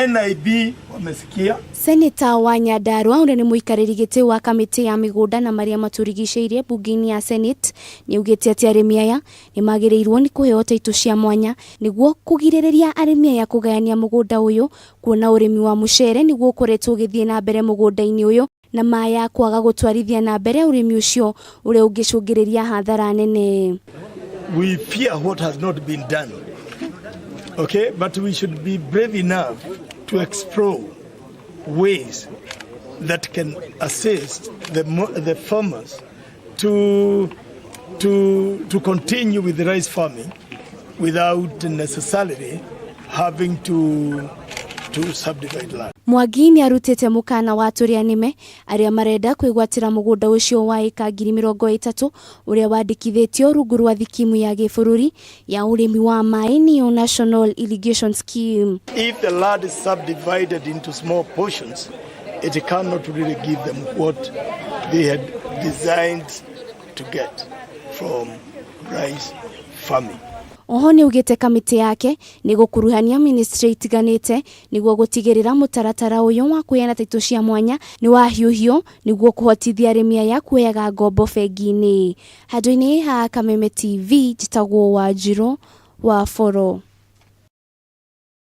NIB wamesikia. Seneta wa Nyandarua uria ni muikariri giti wa kamiti ya migunda na maria maturigiceirie bunge-ini ya Senate ni ugite ati arimi aya ni magirirwo ni kuheo taito cia mwanya niguo kugiririria arimi aya kugayania mugunda uyu kuona urimi wa mucere niguo ukoretwo ugithie na mbere mugunda-ini uyu na maya kwaga gutwarithia na mbere urimi ucio uria ungicungiriria hathara nene. We fear what has not been done. Okay, but we should be brave enough to explore ways that can assist the farmers to continue with the rice farming without necessarily having to subdivide land. Mwangi ni arutite mukana wa aturia nime aria marenda kwigwatira mugunda ucio wa eka 30,000 uria wandikithitio rungu rwa thikimu ya gibururi ya urimi wa mai ni National Irrigation Scheme. If the land is subdivided into small portions, it cannot really give them what they had designed to get from rice farming. Oho ni ugite kamiti yake ni gukuruhania ministry itiganite niguo gutigirira mutaratara uyu wa kuyana taito cia mwanya ni wahiuhio niguo kuhotithia arimi aya kuyaga ngombo bengi-ini. Handu-ini ha Kameme TV jitagwo Wanjiru wa Foro.